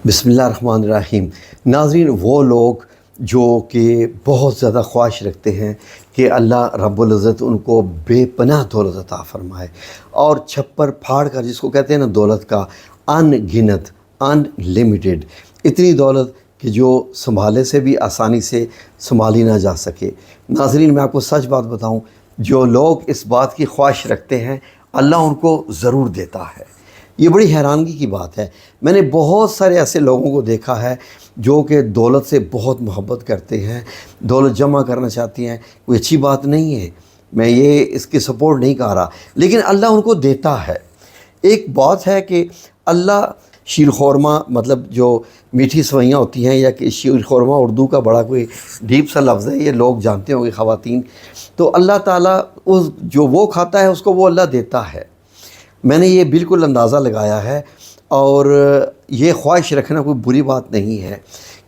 बिस्मिल्लाहिर्रहमानिर्रहीम। नाज़रीन, वो लोग जो कि बहुत ज़्यादा ख्वाहिश रखते हैं कि अल्लाह रब्बुल इज़्ज़त उनको बेपनाह दौलत अता फ़रमाए और छप्पर फाड़ कर, जिसको कहते हैं ना दौलत का अनगिनत, अनलिमिटेड, इतनी दौलत कि जो संभाले से भी आसानी से संभाली ना जा सके। नाज़रीन, मैं आपको सच बात बताऊं, जो लोग इस बात की ख्वाहिश रखते हैं अल्लाह उनको ज़रूर देता है। ये बड़ी हैरानगी की बात है। मैंने बहुत सारे ऐसे लोगों को देखा है जो कि दौलत से बहुत मोहब्बत करते हैं, दौलत जमा करना चाहती हैं। कोई अच्छी बात नहीं है, मैं ये इसकी सपोर्ट नहीं कर रहा, लेकिन अल्लाह उनको देता है। एक बात है कि अल्लाह शीर ख़ौरमा, मतलब जो मीठी सवैयाँ होती हैं, या कि शीर ख़ौरमा उर्दू का बड़ा कोई डीप सा लफ्ज़ है, ये लोग जानते होंगे ख़वातीन। तो अल्लाह ताला उस जो वो खाता है उसको वो अल्लाह देता है। मैंने ये बिल्कुल अंदाज़ा लगाया है, और ये ख्वाहिश रखना कोई बुरी बात नहीं है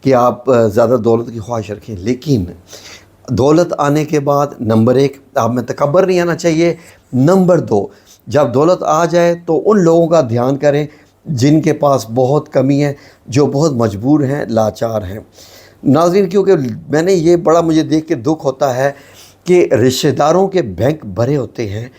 कि आप ज़्यादा दौलत की ख्वाहिश रखें, लेकिन दौलत आने के बाद नंबर एक, आप में तकब्बर नहीं आना चाहिए। नंबर दो, जब दौलत आ जाए तो उन लोगों का ध्यान करें जिनके पास बहुत कमी है, जो बहुत मजबूर हैं, लाचार हैं। नाज़रीन, क्योंकि मैंने ये बड़ा मुझे देख के दुख होता है कि रिश्तेदारों के बैंक भरे होते हैं,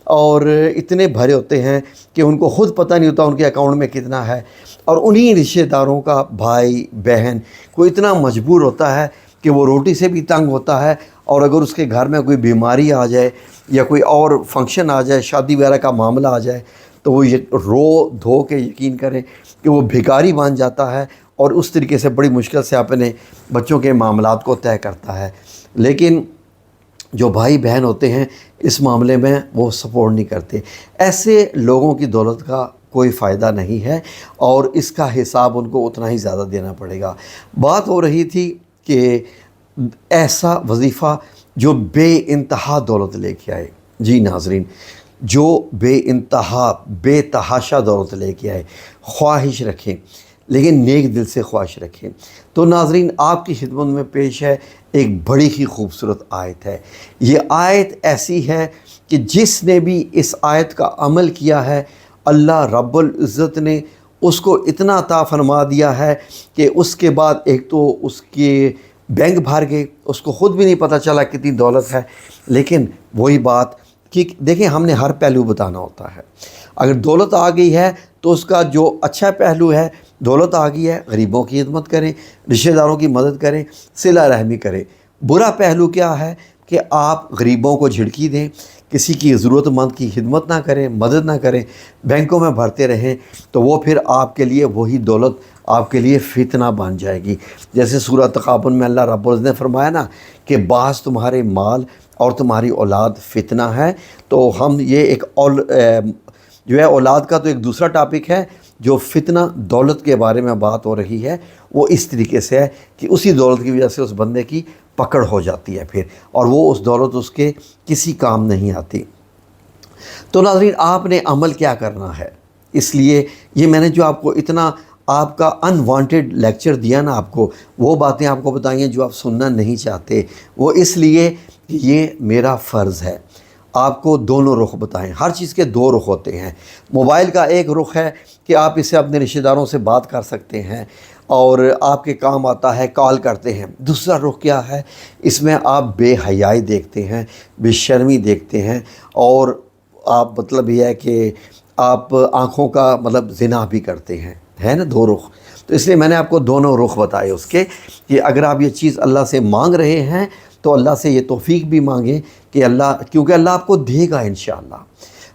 और इतने भरे होते हैं कि उनको ख़ुद पता नहीं होता उनके अकाउंट में कितना है, और उन्हीं रिश्तेदारों का भाई बहन कोई इतना मजबूर होता है कि वो रोटी से भी तंग होता है, और अगर उसके घर में कोई बीमारी आ जाए या कोई और फंक्शन आ जाए, शादी वगैरह का मामला आ जाए, तो वो ये रो धो के यकीन करें कि वो भिखारी बन जाता है, और उस तरीके से बड़ी मुश्किल से अपने बच्चों के मामलात को तय करता है। लेकिन जो भाई बहन होते हैं इस मामले में वो सपोर्ट नहीं करते। ऐसे लोगों की दौलत का कोई फ़ायदा नहीं है, और इसका हिसाब उनको उतना ही ज़्यादा देना पड़ेगा। बात हो रही थी कि ऐसा वजीफ़ा जो बेइंतहा दौलत लेके आए। जी नाज़रीन, जो बेइंतहा बेतहाशा दौलत लेके आए, ख्वाहिश रखें लेकिन नेक दिल से ख्वाहिश रखें। तो नाज़रीन, आपकी खिदमत में पेश है एक बड़ी ही खूबसूरत आयत है। ये आयत ऐसी है कि जिसने भी इस आयत का अमल किया है, अल्लाह रब्बुल इज़्ज़त ने उसको इतना अता फरमा दिया है कि उसके बाद एक तो उसके बैंक भर गए, उसको ख़ुद भी नहीं पता चला कितनी दौलत है। लेकिन वही बात कि देखें, हमने हर पहलू बताना होता है। अगर दौलत आ गई है तो उसका जो अच्छा पहलू है, दौलत आ गई है, गरीबों की खिदमत करें, रिश्तेदारों की मदद करें, सिला रहमी करें। बुरा पहलू क्या है कि आप गरीबों को झिड़की दें, किसी की ज़रूरतमंद की खिदमत ना करें, मदद ना करें, बैंकों में भरते रहें, तो वो फिर आपके लिए वही दौलत आपके लिए फितना बन जाएगी। जैसे सूरह तकाबुन में अल्लाह रब्बुल इज़्ज़त ने फरमाया ना कि बास तुम्हारे माल और तुम्हारी औलाद फितना है। तो हम ये एक जो है औलाद का तो एक दूसरा टॉपिक है, जो फितना दौलत के बारे में बात हो रही है, वो इस तरीके से है कि उसी दौलत की वजह से उस बंदे की पकड़ हो जाती है फिर, और वो उस दौलत उसके किसी काम नहीं आती। तो नाज़रीन, आपने अमल क्या करना है, इसलिए ये मैंने जो आपको इतना आपका अनवांटेड लेक्चर दिया ना, आपको वो बातें आपको बताई हैं जो आप सुनना नहीं चाहते, वो इसलिए कि ये मेरा फ़र्ज़ है आपको दोनों रुख बताएं। हर चीज़ के दो रुख होते हैं। मोबाइल का एक रुख है कि आप इससे अपने रिश्तेदारों से बात कर सकते हैं और आपके काम आता है, कॉल करते हैं। दूसरा रुख क्या है, इसमें आप बेहयाई देखते हैं, बेशर्मी देखते हैं, और आप मतलब यह है कि आप आँखों का मतलब ज़िना भी करते हैं, है ना, दो रुख। तो इसलिए मैंने आपको दोनों रुख बताए उसके, कि अगर आप ये चीज़ अल्लाह से मांग रहे हैं तो अल्लाह से ये तौफीक भी मांगें कि अल्लाह, क्योंकि अल्लाह आपको देगा इंशाअल्लाह।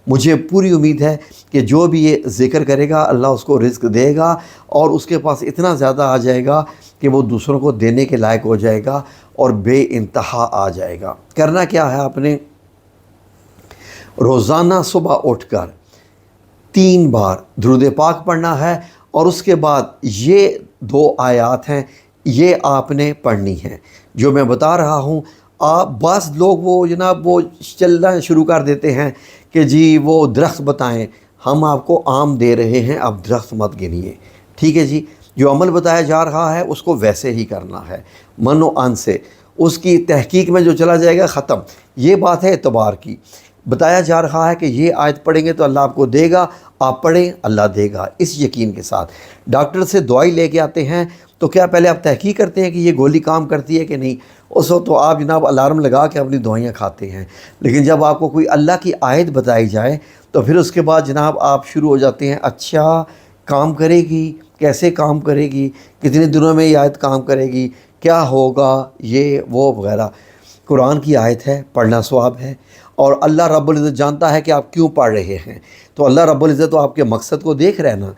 मुझे पूरी उम्मीद है कि जो भी ये ज़िक्र करेगा अल्लाह उसको रिज़्क देगा, और उसके पास इतना ज़्यादा आ जाएगा कि वो दूसरों को देने के लायक हो जाएगा और बेइंतहा आ जाएगा। करना क्या है, आपने रोज़ाना सुबह उठकर 3 बार दुरूद पाक पढ़ना है, और उसके बाद ये 2 आयत हैं, ये आपने पढ़नी है जो मैं बता रहा हूँ। आप बस लोग वो जनाब वो चलना शुरू कर देते हैं कि जी वो दरख्त बताएं, हम आपको आम दे रहे हैं, अब दरख्त मत गिनिए। ठीक है जी, जो अमल बताया जा रहा है उसको वैसे ही करना है, मनो अन से, उसकी तहकीक में जो चला जाएगा ख़त्म। ये बात है एतबार की। बताया जा रहा है कि ये आयत पढ़ेंगे तो अल्लाह आपको देगा, آپ پڑھیں اللہ دے گا، اس یقین کے ساتھ۔ ڈاکٹر سے دوائی لے کے آتے ہیں تو کیا پہلے آپ تحقیق کرتے ہیں کہ یہ گولی کام کرتی ہے کہ نہیں؟ اس وقت تو آپ جناب الارم لگا کے اپنی دوائیاں کھاتے ہیں، لیکن جب آپ کو کوئی اللہ کی آیت بتائی جائے تو پھر اس کے بعد جناب آپ شروع ہو جاتے ہیں، اچھا کام کرے گی، کیسے کام کرے گی، کتنے دنوں میں یہ آیت کام کرے گی، کیا ہوگا، یہ وہ وغیرہ۔ قرآن کی آیت ہے، پڑھنا ثواب ہے، اور اللہ رب العزت جانتا ہے کہ آپ کیوں پڑھ رہے ہیں، تو اللہ رب العزت تو آپ کے مقصد کو دیکھ رہے ہیں نا۔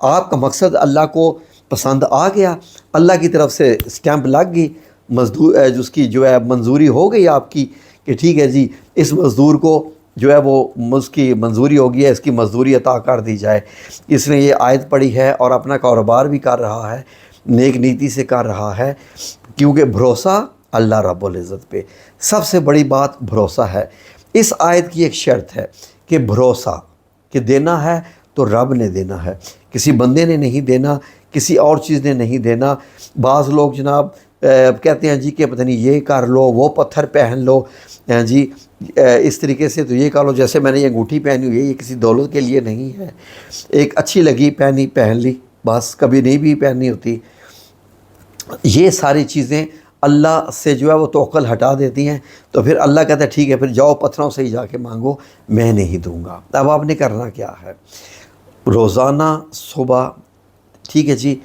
آپ کا مقصد اللہ کو پسند آ گیا، اللہ کی طرف سے سٹیمپ لگ گئی، مزدور جس کی جو ہے منظوری ہو گئی آپ کی کہ ٹھیک ہے جی اس مزدور کو جو ہے وہ اس کی منظوری ہو گئی ہے، اس کی مزدوری عطا کر دی جائے، اس نے یہ آیت پڑھی ہے اور اپنا کاروبار بھی کر رہا ہے، نیک نیتی سے کر رہا ہے، کیونکہ بھروسہ اللہ رب العزت پہ۔ سب سے بڑی بات بھروسہ ہے۔ اس آیت کی ایک شرط ہے کہ بھروسہ کہ دینا ہے تو رب نے دینا ہے، کسی بندے نے نہیں دینا، کسی اور چیز نے نہیں دینا۔ بعض لوگ جناب کہتے ہیں جی کہ پتہ نہیں یہ کر لو، وہ پتھر پہن لو، جی اس طریقے سے تو یہ کر لو، جیسے میں نے یہ انگوٹھی پہنی ہوئی ہے، یہ کسی دولت کے لیے نہیں ہے، ایک اچھی لگی پہن لی، بس کبھی نہیں بھی پہننی ہوتی۔ یہ ساری چیزیں اللہ سے جو ہے وہ توکل ہٹا دیتی ہیں، تو پھر اللہ کہتا ہے ٹھیک ہے پھر جاؤ پتھروں سے ہی جا کے مانگو، میں نہیں دوں گا۔ اب آپ نے کرنا کیا ہے؟ روزانہ صبح ٹھیک ہے جی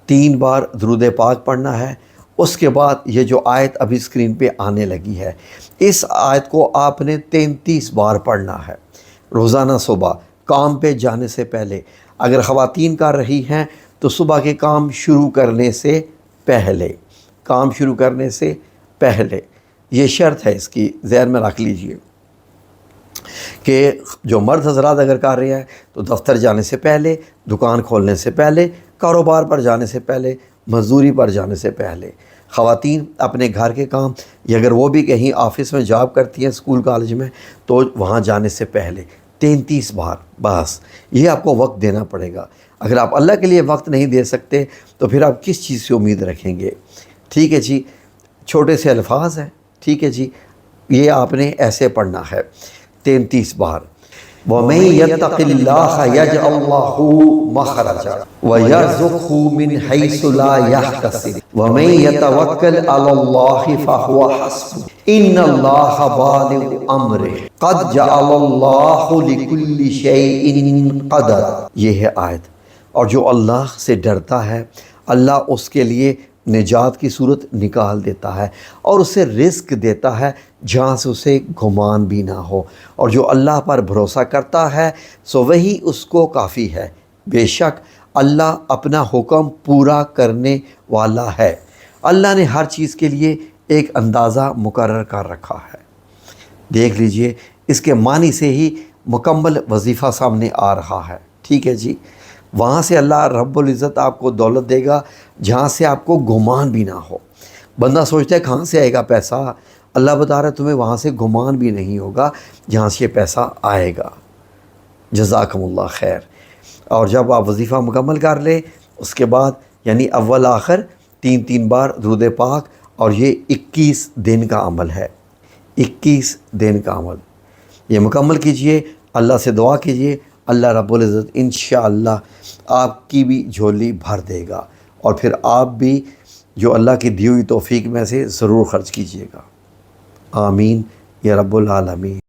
3 بار درود پاک پڑھنا ہے، اس کے بعد یہ جو آیت ابھی اسکرین پہ آنے لگی ہے اس آیت کو آپ نے 33 بار پڑھنا ہے روزانہ صبح کام پہ جانے سے پہلے۔ اگر خواتین کر رہی ہیں تو صبح کے کام شروع کرنے سے پہلے، کام شروع کرنے سے پہلے، یہ شرط ہے، اس کی ذہن میں رکھ لیجئے کہ جو مرد حضرات اگر کر رہے ہیں تو دفتر جانے سے پہلے، دکان کھولنے سے پہلے، کاروبار پر جانے سے پہلے، مزدوری پر جانے سے پہلے۔ خواتین اپنے گھر کے کام، یا اگر وہ بھی کہیں آفس میں جاب کرتی ہیں اسکول کالج میں تو وہاں جانے سے پہلے 33 بار، بس یہ آپ کو وقت دینا پڑے گا۔ اگر آپ اللہ کے لیے وقت نہیں دے سکتے تو پھر آپ کس چیز سے امید رکھیں گے؟ ٹھیک ہے جی، چھوٹے سے الفاظ ہیں، ٹھیک ہے جی، یہ آپ نے ایسے پڑھنا ہے 33 بار۔ وَمَن يَتَّقِ اللَّهَ يَجْعَلْ لَهُ مَخْرَجًا وَيَرْزُقْهُ مِنْ حَيْثُ لَا يَحْتَسِبُ وَمَن يَتَوَكَّلْ عَلَى اللَّهِ فَهُوَ حَسْبُهُ إِنَّ اللَّهَ بَالِغُ أَمْرِهِ قَدْ جَعَلَ اللَّهُ لِكُلِّ شَيْءٍ قَدْرًا۔ یہ ہے آیت۔ اور جو اللہ سے ڈرتا ہے اللہ اس کے لیے نجات کی صورت نکال دیتا ہے اور اسے رزق دیتا ہے جہاں سے اسے گمان بھی نہ ہو، اور جو اللہ پر بھروسہ کرتا ہے سو وہی اس کو کافی ہے۔ بے شک اللہ اپنا حکم پورا کرنے والا ہے۔ اللہ نے ہر چیز کے لیے ایک اندازہ مقرر کر رکھا ہے۔ دیکھ لیجئے اس کے معنی سے ہی مکمل وظیفہ سامنے آ رہا ہے، ٹھیک ہے جی۔ وہاں سے اللہ رب العزت آپ کو دولت دے گا جہاں سے آپ کو گمان بھی نہ ہو۔ بندہ سوچتا ہے کہاں سے آئے گا پیسہ، اللہ بتا رہا ہے تمہیں وہاں سے گمان بھی نہیں ہوگا جہاں سے یہ پیسہ آئے گا۔ جزاکم اللہ خیر۔ اور جب آپ وظیفہ مکمل کر لیں اس کے بعد یعنی اول آخر 3 بار درود پاک، اور یہ 21 دن کا عمل ہے، 21 دن کا عمل یہ مکمل کیجئے، اللہ سے دعا کیجئے، اللہ رب العزت انشاءاللہ آپ کی بھی جھولی بھر دے گا، اور پھر آپ بھی جو اللہ کی دی ہوئی توفیق میں سے ضرور خرچ کیجئے گا۔ آمین یا رب العالمین۔